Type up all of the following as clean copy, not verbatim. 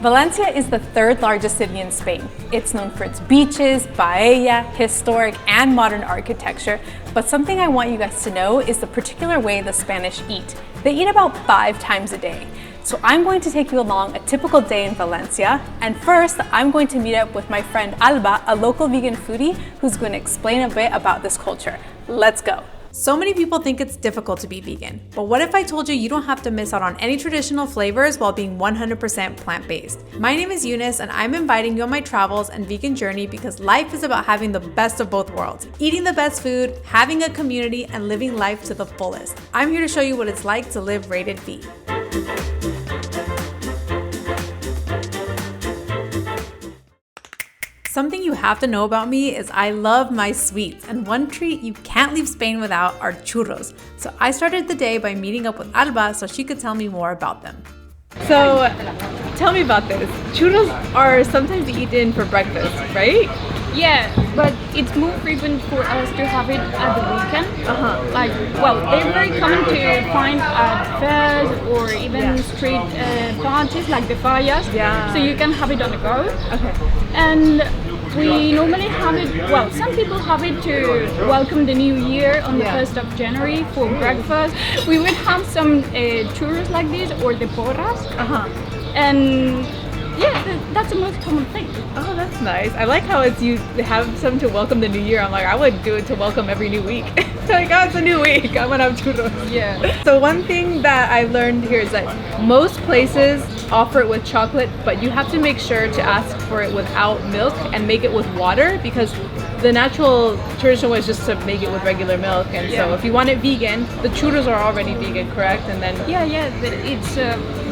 Valencia is the third largest city in Spain. It's known for its beaches, paella, historic and modern architecture, but something I want you guys to know is the particular way the Spanish eat. They eat about 5 times a day. So I'm going to take you along a typical day in Valencia, and first I'm going to meet up with my friend Alba, a local vegan foodie who's going to explain a bit about this culture. Let's go. So many people think it's difficult to be vegan, but what if I told you you don't have to miss out on any traditional flavors while being 100% plant-based? My name is Eunice and I'm inviting you on my travels and vegan journey because life is about having the best of both worlds. Eating the best food, having a community, and living life to the fullest. I'm here to show you what it's like to live rated V. Something you have to know about me is I love my sweets, and one treat you can't leave Spain without are churros. So I started the day by meeting up with Alba so she could tell me more about them. So tell me about this. Churros are sometimes eaten for breakfast, right? Yeah, but it's more frequent for us to have it at the weekend. They're very common to find at fairs or even street parties like the paellas. Yeah. So you can have it on the go. Okay. And we normally have it, some people have it to welcome the new year on the 1st of January for breakfast. We would have some churros like this or the porras. And yeah, that's the most common thing. Oh, that's nice. I like how you have some to welcome the new year. I'm like, I would do it to welcome every new week. Like, oh, it's a new week, I'm gonna have churros. Yeah. So one thing that I learned here is that most places offer it with chocolate, but you have to make sure to ask for it without milk and make it with water, because the natural traditional way is just to make it with regular milk. And so if you want it vegan, the churros are already vegan, correct? And then it's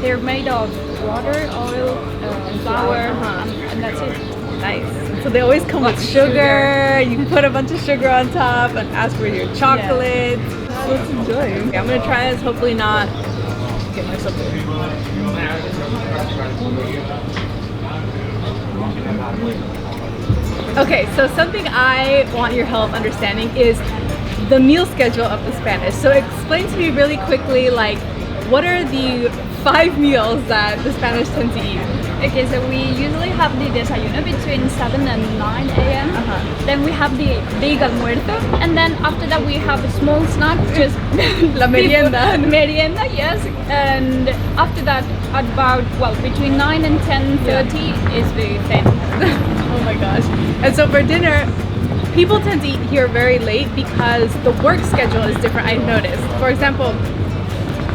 they're made of water, oil, and flour, and that's it. Nice. So they always come with sugar. You put a bunch of sugar on top and ask for your chocolate. Yeah. Let's enjoy. Okay, I'm gonna try this. Hopefully not get myself. Okay, so something I want your help understanding is the meal schedule of the Spanish. So explain to me really quickly, like, what are the 5 meals that the Spanish tend to eat? Okay, so we usually have the desayuno between 7 and 9 a.m. Then we have the big almuerzo, and then after that we have a small snack, just La merienda. Merienda, yes. And after that, at about between 9 and 10:30 is the thing. Oh my gosh. And so for dinner, people tend to eat here very late because the work schedule is different, I've noticed. For example,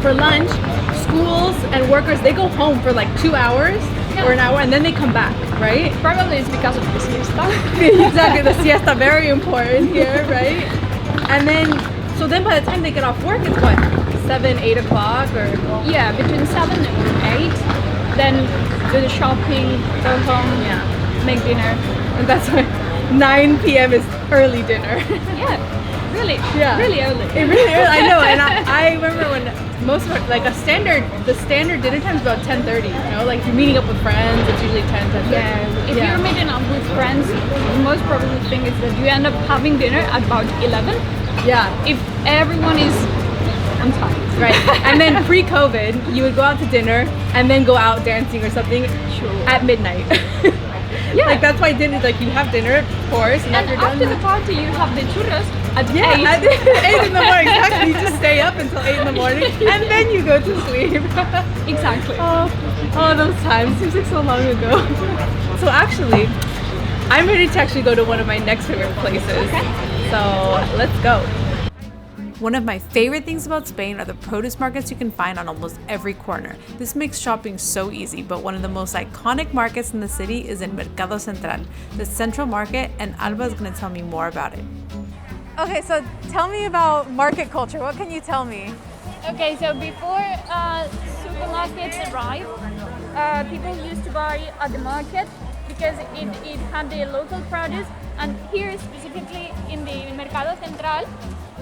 for lunch, schools and workers, they go home for like 2 hours or an hour and then they come back, right? Probably it's because of the siesta. Exactly, the siesta, very important here, right? And then, so then by the time they get off work, it's what, 7, 8 o'clock or? Yeah, between 7 and 8. Then do the shopping, go home, make dinner. And that's why 9 p.m. is early dinner. Yeah, really, really early. It really early, I know. And I remember when most of our, like the standard dinner time is about 10:30, you know, like if you're meeting up with friends, it's usually 10:30. Yeah, if you're meeting up with friends, the most probable thing is that you end up having dinner at about 11. Yeah. If everyone is on time. Right. And then pre-COVID, you would go out to dinner and then go out dancing or something at midnight. Yeah. Like that's why dinner, like you have dinner, of course, and after the party you have the churros at 8. At 8 in the morning, exactly. You just stay up until 8 in the morning and then you go to sleep. Exactly. Oh, those times. Seems like so long ago. So actually, I'm ready to actually go to one of my next favorite places. Okay. So let's go. One of my favorite things about Spain are the produce markets you can find on almost every corner. This makes shopping so easy, but one of the most iconic markets in the city is in Mercado Central, the central market, and Alba is going to tell me more about it. Okay, so tell me about market culture. What can you tell me? Okay, so before supermarkets arrived, people used to buy at the market because it had the local produce, and here specifically in the Mercado Central,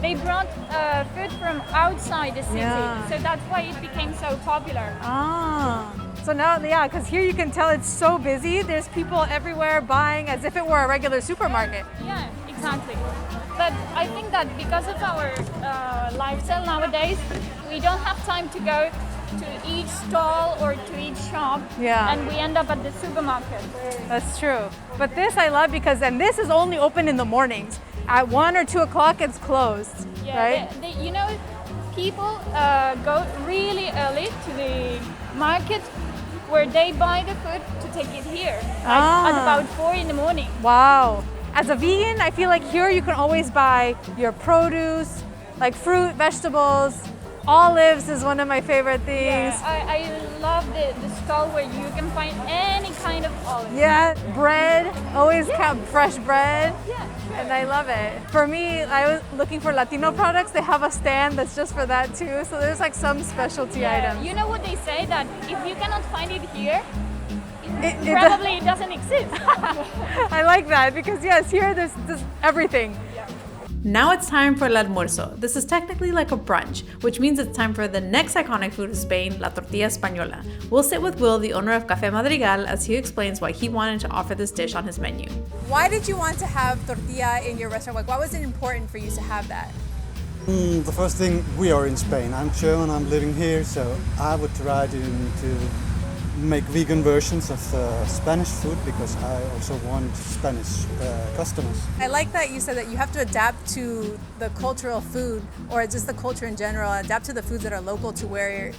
they brought food from outside the city, so that's why it became so popular. So now, because here you can tell it's so busy. There's people everywhere buying as if it were a regular supermarket. Yeah, exactly. But I think that because of our lifestyle nowadays, we don't have time to go to each stall or to each shop, and we end up at the supermarket. That's true. But this I love because, and this is only open in the mornings. At 1 or 2 o'clock, it's closed, right? You know, people go really early to the market where they buy the food to take it here at about 4 in the morning. Wow. As a vegan, I feel like here you can always buy your produce, like fruit, vegetables. Olives is one of my favorite things. Yeah, I love the stall where you can find any kind of olive. Yeah, bread, always fresh bread. Yeah, sure. And I love it. For me, I was looking for Latino products. They have a stand that's just for that too. So there's like some specialty items. You know what they say, that if you cannot find it here, probably it doesn't exist. I like that because yes, here there's everything. Now it's time for el almuerzo. This is technically like a brunch, which means it's time for the next iconic food of Spain, la tortilla española. We'll sit with Will, the owner of Café Madrigal, as he explains why he wanted to offer this dish on his menu. Why did you want to have tortilla in your restaurant? Like, why was it important for you to have that? The first thing, we are in Spain. I'm German, I'm living here, so I would try to make vegan versions of Spanish food because I also want Spanish customers. I like that you said that you have to adapt to the cultural food or just the culture in general, adapt to the foods that are local to where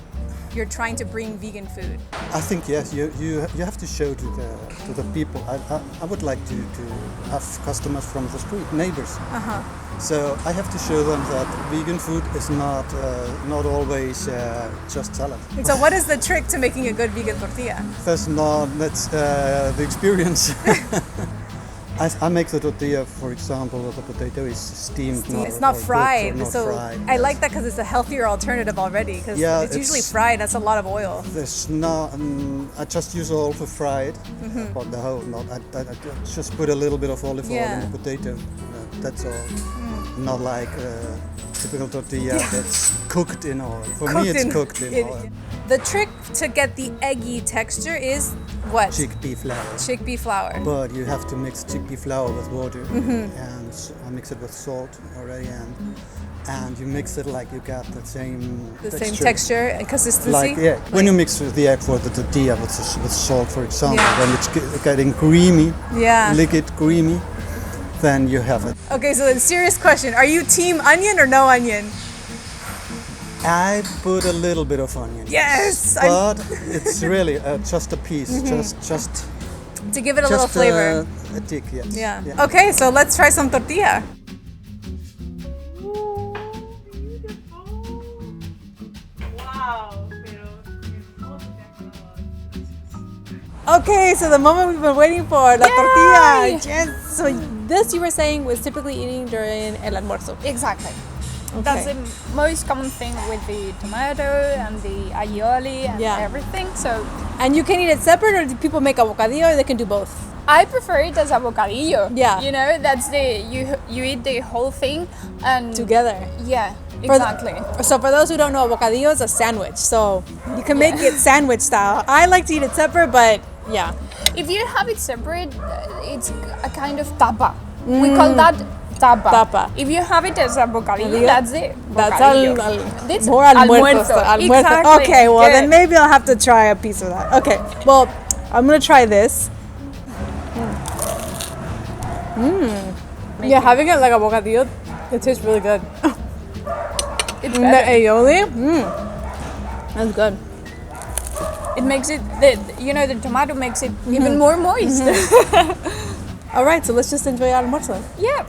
you're trying to bring vegan food. I think yes, you have to show to the people. I would like to have customers from the street, neighbors. So I have to show them that vegan food is not always just salad. And so what is the trick to making a good vegan tortilla? That's the experience. I make the tortilla, for example, the potato is steamed. It's not fried. Not so fried, I like that because it's a healthier alternative already. Because it's usually fried. That's a lot of oil. There's not. I just use oil to fry it, but the whole not. I just put a little bit of olive oil in the potato. That's all. Not like typical tortilla that's cooked in oil. For me, it's cooked in oil. The trick to get the eggy texture is what? Chickpea flour. Chickpea flour. But you have to mix chickpea flour with water, and I mix it with salt already, and you mix it like you got the same texture and consistency. Like when you mix the egg for the tortilla with salt, for example, when it's getting creamy, liquid creamy, then you have it. Okay, so then serious question: are you team onion or no onion? I put a little bit of onion. Yes! But it's really just a piece, just to give it a little flavor. A tick, yes. Yeah. Okay, so let's try some tortilla. Wow. Okay, so the moment we've been waiting for, la tortilla. Yes. So this you were saying was typically eating during el almuerzo. Exactly. Okay. That's the most common thing with the tomato and the aioli and everything. So, and you can eat it separate, or do people make a bocadillo, or they can do both? I prefer it as a bocadillo. Yeah. You know, that's you eat the whole thing and together. Yeah, exactly. So for those who don't know, a bocadillo is a sandwich. So you can make it sandwich style. I like to eat it separate, but if you have it separate, it's a kind of tapa. We call that tapa. If you have it as a bocadillo, that's it. That's more almuerzo. Exactly. Okay, well then maybe I'll have to try a piece of that. Okay, well I'm gonna try this. Yeah, having it like a bocadillo, it tastes really good. It's better. The aioli, that's good. It makes it, the tomato makes it even more moist. All right, so let's just enjoy our almuerzo. Yeah.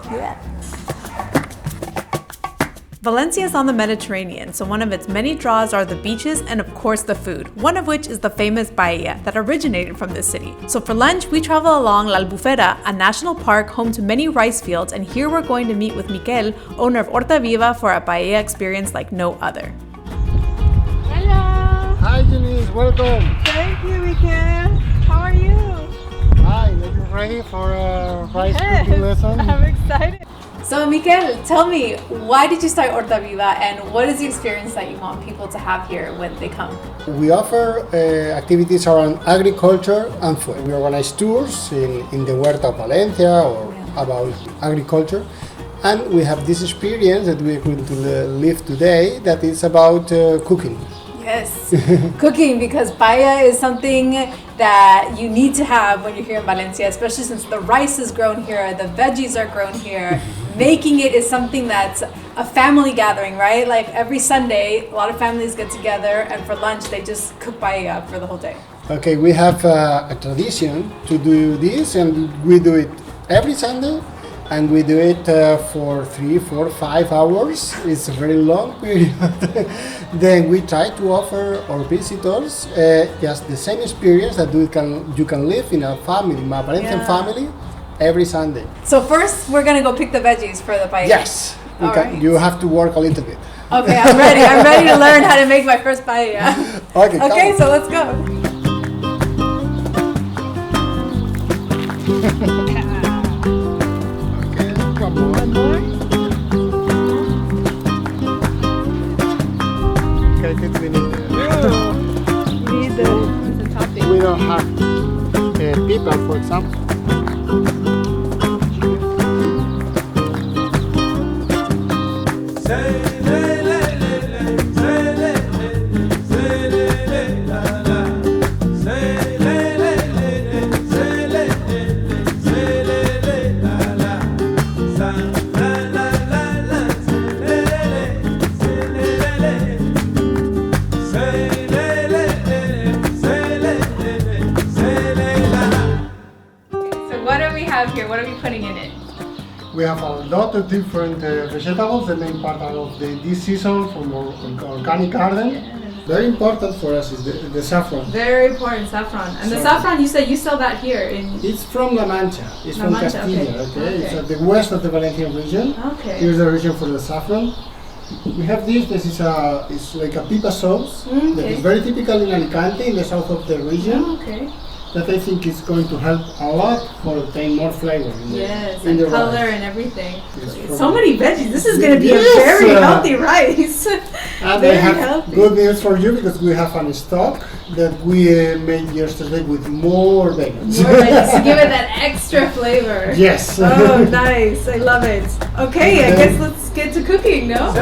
Valencia is on the Mediterranean, so one of its many draws are the beaches and of course the food, one of which is the famous paella that originated from this city. So for lunch, we travel along La Albufera, a national park home to many rice fields, and here we're going to meet with Miquel, owner of Horta Viva, for a paella experience like no other. Hello! Hi Janice, welcome! Thank you, Miquel. How are you? Hi, are you ready for a rice cooking lesson? I'm excited. So Miquel, tell me, why did you start Horta Viva and what is the experience that you want people to have here when they come? We offer activities around agriculture and food. We organize tours in the Huerta of Valencia or about agriculture. And we have this experience that we're going to live today that is about cooking. Yes, cooking, because paella is something that you need to have when you're here in Valencia, especially since the rice is grown here, the veggies are grown here. Making it is something that's a family gathering, right? Like every Sunday, a lot of families get together and for lunch they just cook paella for the whole day. Okay, we have a tradition to do this, and we do it every Sunday, and we do it for 3, 4, 5 hours. It's a very long period. Then we try to offer our visitors just the same experience that you can live in a family, my Valencian family, every Sunday. So first, we're gonna go pick the veggies for the paella. Yes, Right. you have to work a little bit. Okay, I'm ready. I'm ready to learn how to make my first paella. Okay, So let's go. Come on. One more. Okay, kids, we need Need the topping. we don't have people, for example. Here, what are we putting in it? We have a lot of different vegetables. The main part are of this season from our organic garden. Very important for us is the saffron. Very important, saffron. And the saffron, you said you sell that here in... It's from La Mancha. It's from Mancha, Castilla. okay. It's at the west of the Valencian region. Okay. Here's the region for the saffron. We have this. This is it's like a pipa sauce that is very typical in Alicante, in the south of the region. Okay. That I think is going to help a lot for obtain more flavor in and the color rice. and everything. Yes, So many veggies. This is going to be a Yes, very healthy rice. And Very I have healthy. good news for you because we have an stock that we made yesterday with more vegans. More veggies to give it that extra flavor. Yes. Oh, nice. I love it. Okay, I guess let's get to cooking, no?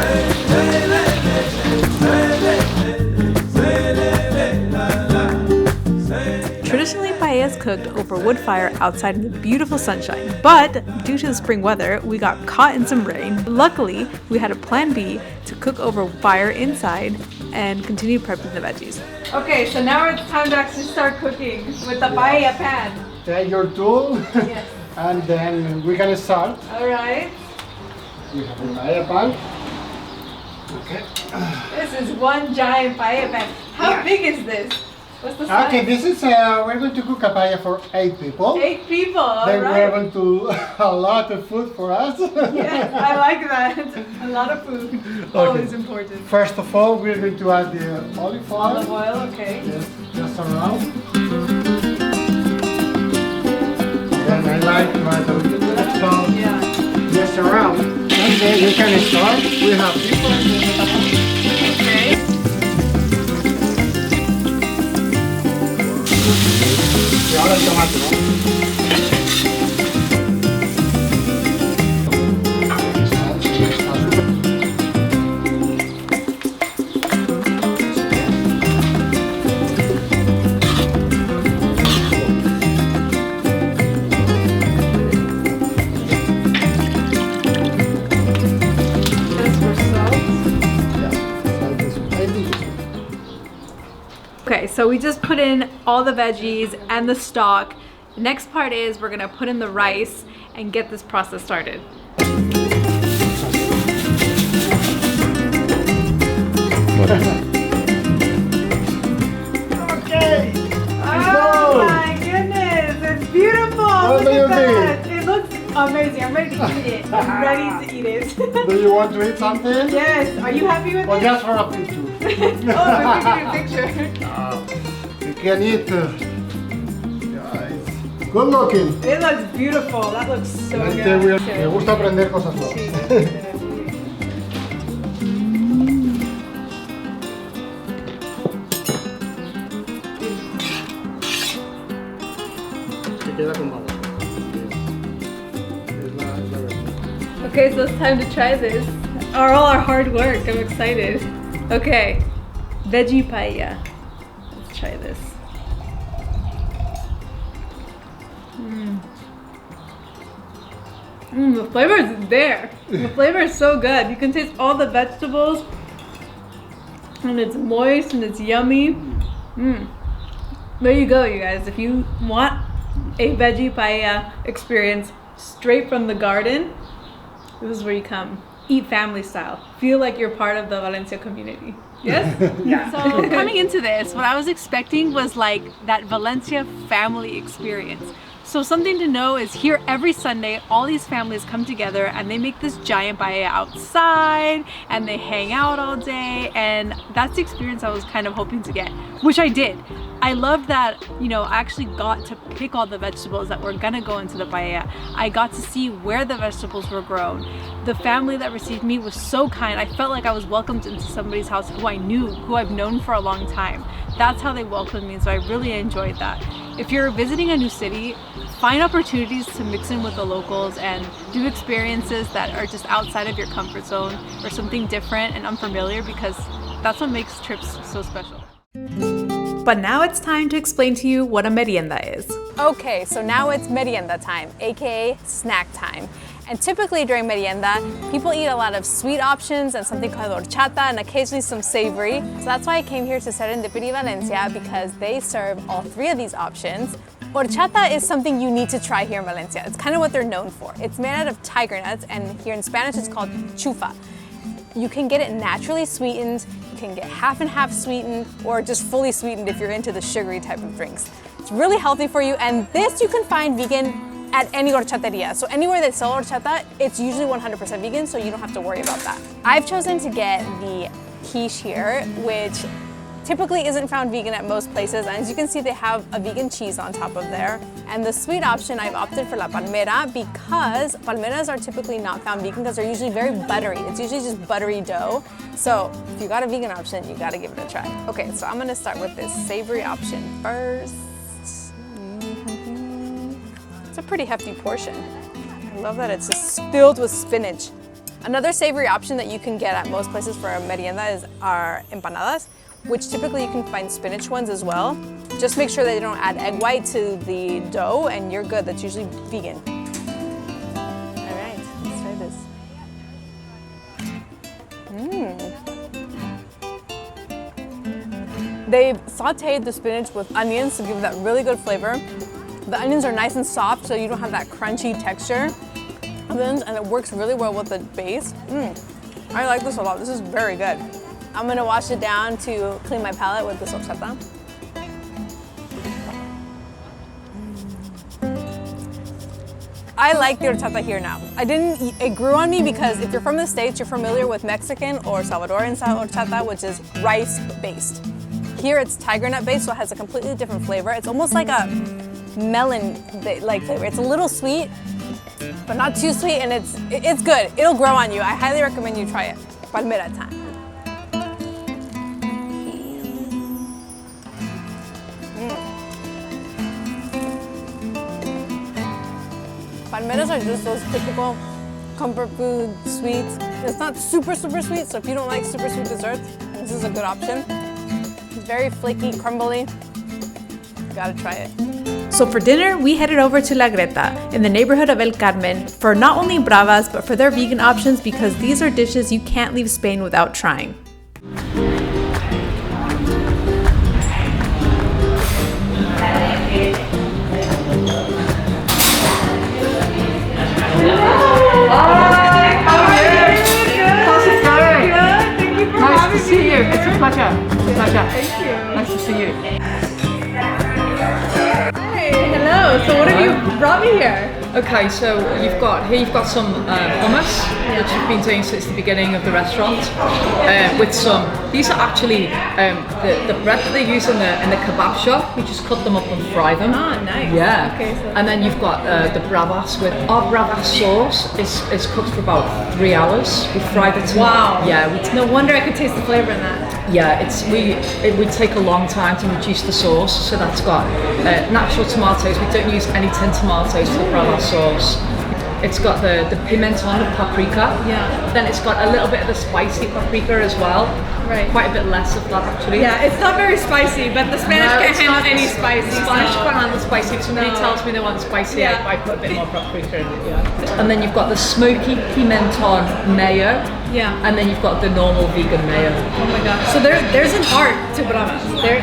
Traditionally, paella is cooked over wood fire outside in the beautiful sunshine, but due to the spring weather, we got caught in some rain. Luckily, we had a plan B to cook over fire inside and continue prepping the veggies. Okay, so now it's time to actually start cooking with the paella pan. Take your tool, Yes. and then we can start. All right. We have the paella pan. Okay. This is one giant paella pan. How big is this? What's the size? Okay, this is we're going to cook a paella for 8 people. 8 people, all Then we're right. going to a lot of food for us. Yes, I like that. A lot of food. Always important. First of all, we're going to add the olive oil. Olive oil, okay. Yes, just around. Then I like to add a little bit of salt. Yeah. Just around. And then we can start. We have different vegetables. Okay. Y ahora el tomate, ¿no? Okay, so we just put in all the veggies and the stock. The next part is we're gonna put in the rice and get this process started. Okay. Oh my goodness, it's beautiful! Look do at you that! It looks amazing. I'm ready to eat it. I'm ready to eat it. Do you want to eat something? Yes, are you happy with Or it? just for a picture? Oh, let me get a picture. You can eat. Yeah, it's good looking. It looks beautiful. That looks so Me good. gusta aprender cosas nuevas. Se queda con baba. Es la verdad. Okay, so it's time to try this. All our hard work. I'm excited. Okay, veggie paella. Let's try this. The flavor is there. The flavor is so good. You can taste all the vegetables, and it's moist and it's yummy. There you go, you guys. If you want a veggie paella experience straight from the garden, this is where you come. Eat family style. Feel like you're part of the Valencia community. Yes? Yeah. So coming into this, what I was expecting was like that Valencia family experience. So something to know is here every Sunday, all these families come together and they make this giant paella outside and they hang out all day, and that's the experience I was kind of hoping to get, which I did. I loved that, you know, I actually got to pick all the vegetables that were gonna go into the paella. I got to see where the vegetables were grown. The family that received me was so kind. I felt like I was welcomed into somebody's house who I knew, who I've known for a long time. That's how they welcomed me, so I really enjoyed that. If you're visiting a new city, find opportunities to mix in with the locals and do experiences that are just outside of your comfort zone or something different and unfamiliar, because that's what makes trips so special. But now it's time to explain to you what a merienda is. Okay, so now it's merienda time, aka snack time. And typically during merienda, people eat a lot of sweet options and something called horchata and occasionally some savory. So that's why I came here to Serendipity, Valencia, because they serve all three of these options. Horchata is something you need to try here in Valencia. It's kind of what they're known for. It's made out of tiger nuts, and here in Spanish it's called chufa. You can get it naturally sweetened, you can get half and half sweetened, or just fully sweetened if you're into the sugary type of drinks. It's really healthy for you, and this you can find vegan at any horchateria. So anywhere they sell horchata, it's usually 100% vegan, so you don't have to worry about that. I've chosen to get the quiche here, which typically isn't found vegan at most places, and as you can see, they have a vegan cheese on top of there. And the sweet option, I've opted for la palmera because palmeras are typically not found vegan because they're usually very buttery. It's usually just buttery dough. So if you got a vegan option, you gotta give it a try. Okay, so I'm gonna start with this savory option first. It's a pretty hefty portion. I love that it's just filled with spinach. Another savory option that you can get at most places for a merienda is our empanadas, which typically you can find spinach ones as well. Just make sure that you don't add egg white to the dough and you're good. That's usually vegan. All right, let's try this. They've sauteed the spinach with onions to give that really good flavor. The onions are nice and soft, so you don't have that crunchy texture of onions, and it works really well with the base. I like this a lot. This is very good. I'm gonna wash it down to clean my palate with this horchata. I like the horchata here now. It grew on me because if you're from the States, you're familiar with Mexican or Salvadoran style horchata, which is rice based. Here it's tiger nut based, so it has a completely different flavor. It's almost like a melon-like flavor. It's a little sweet, but not too sweet, and it's good. It'll grow on you. I highly recommend you try it. Palmera time. Palmeras are just those typical comfort food sweets. It's not super sweet, so if you don't like super sweet desserts, this is a good option. It's very flaky, crumbly. You gotta try it. So for dinner, we headed over to La Greta in the neighborhood of El Carmen for not only bravas, but for their vegan options, because these are dishes you can't leave Spain without trying. Nice to see you. It's a pleasure. Thank you. Nice to see you. Hi, hello. So what have you brought me here? Okay, so you've got some hummus, which you've been doing since the beginning of the restaurant, with some. These are actually the bread that they use in the kebab shop. We just cut them up and fry them. Ah, nice. Yeah. Okay, so and then you've got the bravas with our bravas sauce. is cooked for about 3 hours. We fried it. Wow. Yeah. No wonder I could taste the flavor in that. Yeah, it would take a long time to reduce the sauce, so that's got natural tomatoes. We don't use any tin tomatoes for the brava sauce. It's got the pimenton, the paprika. Yeah. Then it's got a little bit of the spicy paprika as well. Right. Quite a bit less of that actually. Yeah, it's not very spicy, but the Spanish No, can't it's handle not. any spicy. Spanish so- can't handle spicy. If somebody No. tells me they want spicy, Yeah. I put a bit more paprika in it, yeah. And then you've got the smoky pimenton mayo. Yeah. And then you've got the normal vegan mayo. Oh my gosh. So there's an art to bravas.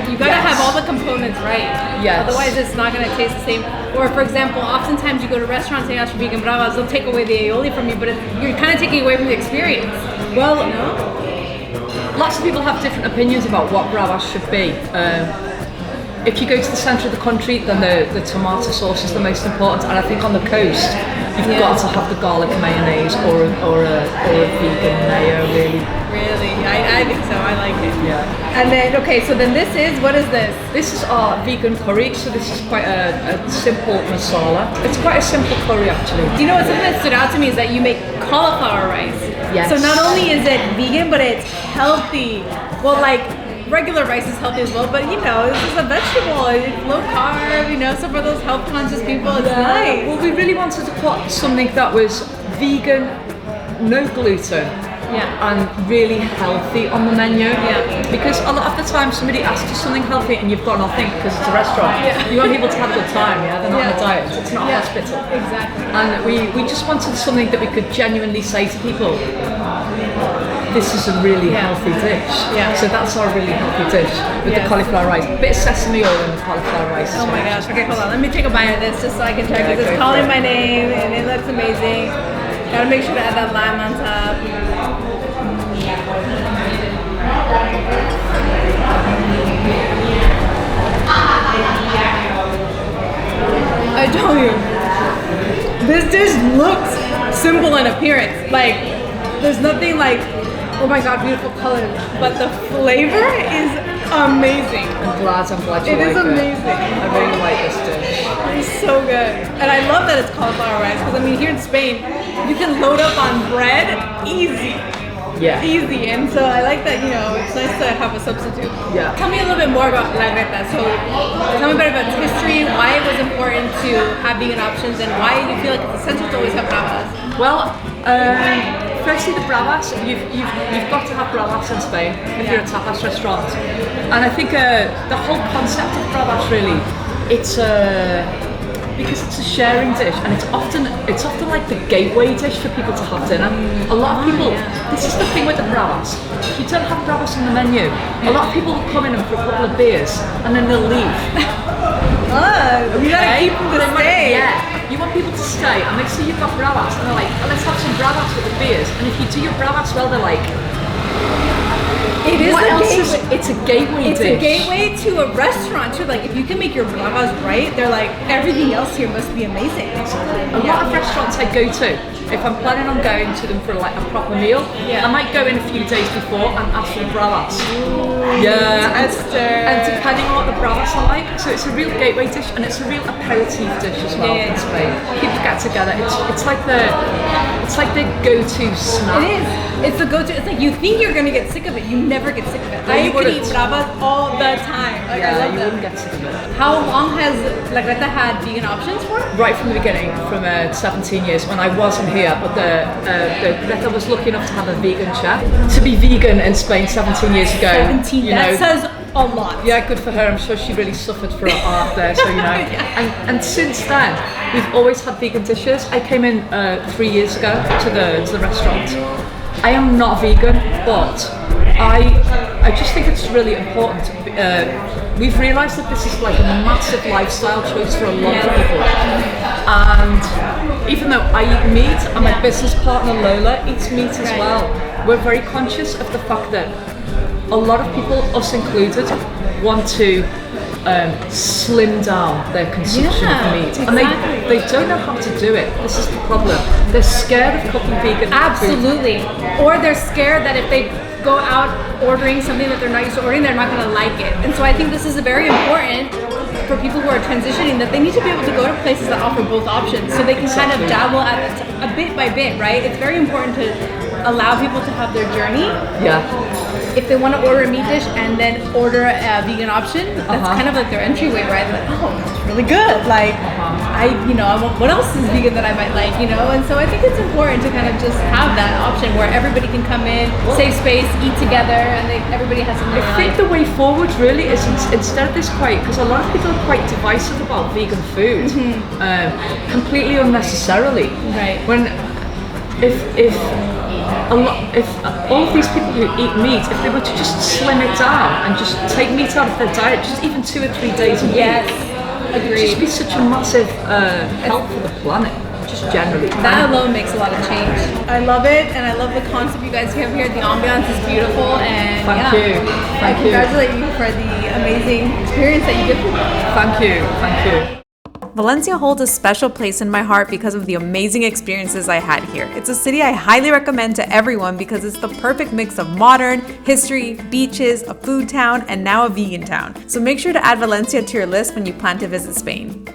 You gotta Yes. have all the components right. Yes. Otherwise it's not gonna taste the same. Or for example, oftentimes you go to restaurants and ask for vegan bravas, they'll take away the aioli from you, but you're kind of taking away from the experience. Well, No? lots of people have different opinions about what bravas should be. If you go to the centre of the country, then the tomato sauce is the most important, and I think on the coast, you've got to have the garlic mayonnaise or a vegan mayo, really. Really? I think so. I like it. Yeah. And then, okay, so then what is this? This is our vegan curry, so this is quite a simple masala. It's quite a simple curry actually. You know what, something that stood out to me is that you make cauliflower rice. Yes. So not only is it vegan, but it's healthy. Well, like, regular rice is healthy as well, but you know, this is a vegetable, it's low carb, you know, so for those health conscious people, it's nice. Well, we really wanted to put something that was vegan, no gluten, and really healthy on the menu. Yeah. Because a lot of the time somebody asks you something healthy and you've got nothing because it's a restaurant. Yeah. You want people to have a good time, yeah? They're not on a diet, it's not a Yeah. hospital. Exactly. And we just wanted something that we could genuinely say to people, this is a really healthy dish. Yeah. So that's our really healthy dish with the Yes. cauliflower rice. Bit of sesame oil in the cauliflower rice. Oh my gosh, okay, hold on, let me take a bite of this just so I can check, Yeah, because go it's for calling it. my name and it looks amazing. Gotta make sure to add that lime on top. I tell you, this dish looks simple in appearance. Like, there's nothing like, oh my god, beautiful colors, but the flavor is amazing. I'm glad you It like is amazing. I really like this dish. It's so good. And I love that it's cauliflower rice, because I mean, here in Spain, you can load up on bread easy. Yeah. Easy. And so I like that, you know, it's nice to have a substitute. Yeah. Tell me a little bit more about La Greta. So tell me a bit about its history, why it was important to have vegan options, and why you feel like it's essential to always have bravas. Well, firstly the bravas. You've got to have bravas in Spain if you're a tapas restaurant. And I think the whole concept of bravas really, it's because it's a sharing dish, and it's often like the gateway dish for people to have dinner. A lot of people, this is the thing with the bravas. If you don't have bravas on the menu, a lot of people will come in and for a couple of beers and then they'll leave. You gotta keep them to stay. Yeah, you want people to stay, and they see you've got bravas, and they're like, oh, let's have some bravas with the beers. And if you do your bravas well, they're like, It is what a else gateway. is? It's a gateway It's dish. a gateway to a restaurant too. Like, if you can make your bravas right, they're like, everything else here must be amazing. A lot of restaurants I go to, if I'm planning on going to them for like a proper meal, I might go in a few days before and ask for bravas. And depending on what the bravas are like, so it's a real gateway dish, and it's a real aperitif dish as well in Spain. People get together. It's like the go-to snack. It is. It's the go-to. It's like, you think you're gonna get sick of it, you never get sick of it. No, I you could eat wouldn't. bravas all the time. Like, I love you them. wouldn't get sick of it. How long has La Greta had vegan options for? Right from the beginning, from 17 years when I wasn't here, but Greta was lucky enough to have a vegan chef. To be vegan in Spain 17 years ago, 17. you That know, says a lot. yeah, good for her. I'm sure she really suffered for her art there. So you know, and since then we've always had vegan dishes. I came in 3 years ago to the restaurant. I am not vegan, but I just think it's really important. We've realised that this is like a massive lifestyle choice for a lot of people. And even though I eat meat, and my business partner Lola eats meat as well, we're very conscious of the fact that a lot of people, us included, want to slim down their consumption of meat, and they don't know how to do it. This is the problem. They're scared of cooking vegan Absolutely. Or they're scared that if they go out ordering something that they're not used to ordering, they're not going to like it. And so I think this is very important for people who are transitioning, that they need to be able to go to places that offer both options, so they can kind of dabble at a bit by bit, right? It's very important to allow people to have their journey. Yeah. if they want to order a meat dish and then order a vegan option, that's kind of like their entryway, right? They're like, oh, it's really good. Like, what else is vegan that I might like, And so I think it's important to kind of just have that option where everybody can come in, save space, eat together, and everybody has something. I think the way forward really is instead of this because a lot of people are quite divisive about vegan food, completely unnecessarily. Right. When if all of these people who eat meat, if they were to just slim it down and just take meat out of their diet, just even 2 or 3 days a week, agreed. It'd just be such a massive help for the planet, just generally. That alone makes a lot of change. I love it, and I love the concept you guys have here. The ambiance is beautiful, and Thank you. I congratulate you for the amazing experience that you did. Thank you. Valencia holds a special place in my heart because of the amazing experiences I had here. It's a city I highly recommend to everyone because it's the perfect mix of modern, history, beaches, a food town, and now a vegan town. So make sure to add Valencia to your list when you plan to visit Spain.